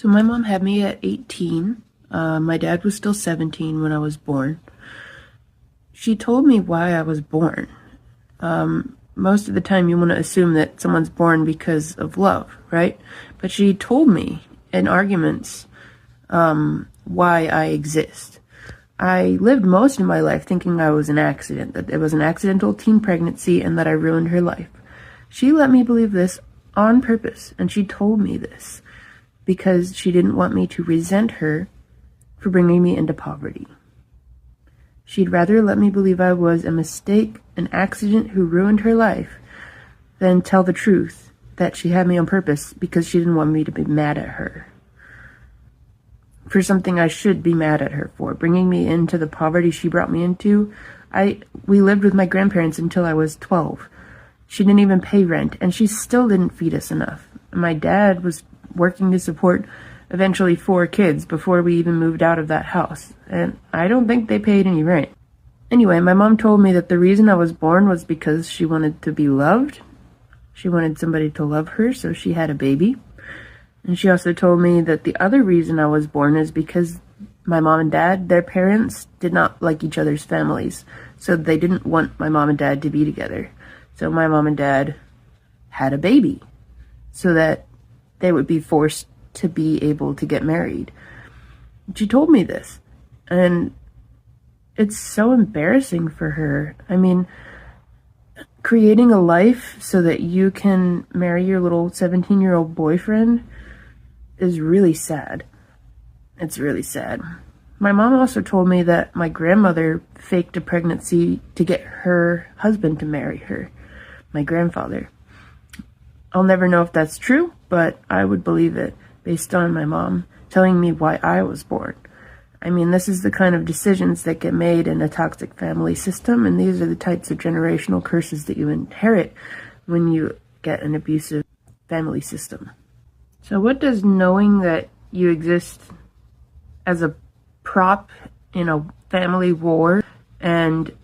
So my mom had me at 18. My dad was still 17 when I was born. She told me why I was born. Most of the time you want to assume that someone's born because of love, right? But she told me in arguments why I exist. I lived most of my life thinking I was an accident, that it was an accidental teen pregnancy and that I ruined her life. She let me believe this on purpose, and she told me this because she didn't want me to resent her for bringing me into poverty. She'd rather let me believe I was a mistake, an accident who ruined her life, than tell the truth that she had me on purpose because she didn't want me to be mad at her for something I should be mad at her for, bringing me into the poverty she brought me into. We lived with my grandparents until I was 12. She didn't even pay rent, and she still didn't feed us enough. My dad was working to support eventually 4 kids before we even moved out of that house, and I don't think they paid any rent. Anyway, my mom told me that the reason I was born was because she wanted to be loved. She wanted somebody to love her, so she had a baby. And she also told me that the other reason I was born is because my mom and dad, their parents, did not like each other's families, so they didn't want my mom and dad to be together. So my mom and dad had a baby so that they would be forced to be able to get married. She told me this, and it's so embarrassing for her. I mean, creating a life so that you can marry your little 17-year-old boyfriend is really sad. It's really sad. My mom also told me that my grandmother faked a pregnancy to get her husband to marry her, my grandfather. I'll never know if that's true, but I would believe it based on my mom telling me why I was born. I mean, this is the kind of decisions that get made in a toxic family system, and these are the types of generational curses that you inherit when you get an abusive family system. So what does knowing that you exist as a prop in a family war and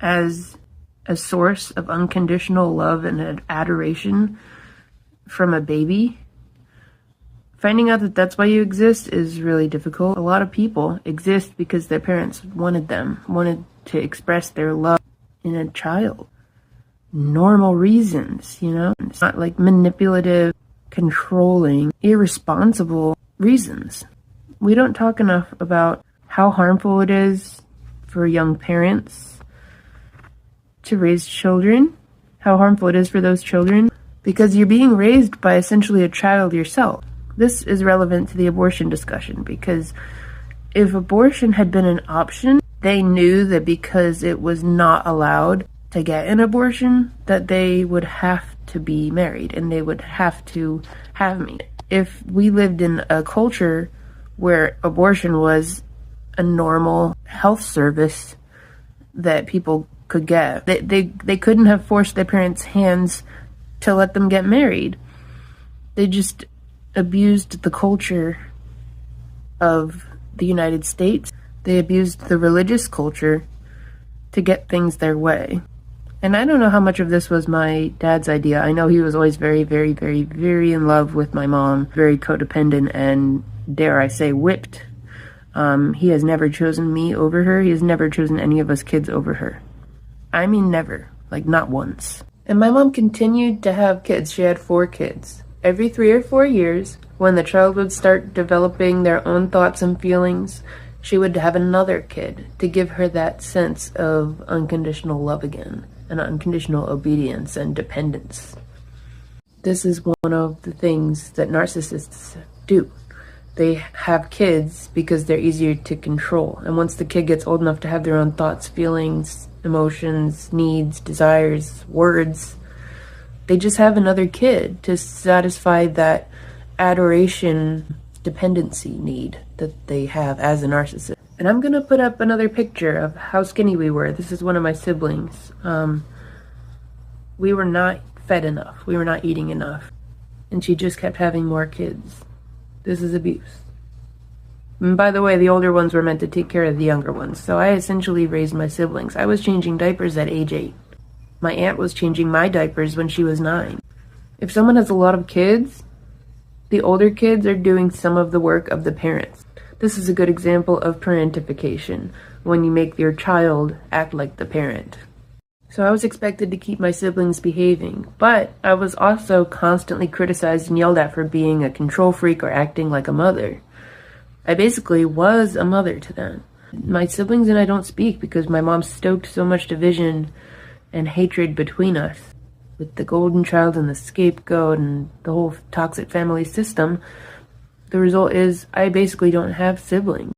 as a source of unconditional love and adoration from a baby, finding out that that's why you exist is really difficult. A lot of people exist because their parents wanted to express their love in a child. Normal reasons, you know? It's not like manipulative, controlling, irresponsible reasons. We don't talk enough about how harmful it is for young parents to raise children, how harmful it is for those children, because you're being raised by essentially a child yourself. This is relevant to the abortion discussion because if abortion had been an option, they knew that because it was not allowed to get an abortion, that they would have to be married and they would have to have me. If we lived in a culture where abortion was a normal health service that people could get, they couldn't have forced their parents' hands to let them get married. They just abused the culture of the United States. They abused the religious culture to get things their way. And I don't know how much of this was my dad's idea. I know he was always very, very, very, very in love with my mom, very codependent and, dare I say, whipped. He has never chosen me over her. He has never chosen any of us kids over her. I mean never. Like, not once. And my mom continued to have kids. She had 4 kids. Every 3 or 4 years, when the child would start developing their own thoughts and feelings, she would have another kid to give her that sense of unconditional love again, and unconditional obedience and dependence. This is one of the things that narcissists do. They have kids because they're easier to control. And once the kid gets old enough to have their own thoughts, feelings, emotions, needs, desires, words, they just have another kid to satisfy that adoration, dependency need that they have as a narcissist. And I'm gonna put up another picture of how skinny we were. This is one of my siblings. We were not fed enough. We were not eating enough. And she just kept having more kids. This is abuse. And by the way, the older ones were meant to take care of the younger ones. So I essentially raised my siblings. I was changing diapers at age 8. My aunt was changing my diapers when she was 9. If someone has a lot of kids, The older kids are doing some of the work of the parents. This is a good example of parentification, when you make your child act like the parent. So I was expected to keep my siblings behaving, but I was also constantly criticized and yelled at for being a control freak or acting like a mother. I basically was a mother to them. My siblings and I don't speak because my mom stoked so much division and hatred between us. With the golden child and the scapegoat and the whole toxic family system, the result is I basically don't have siblings.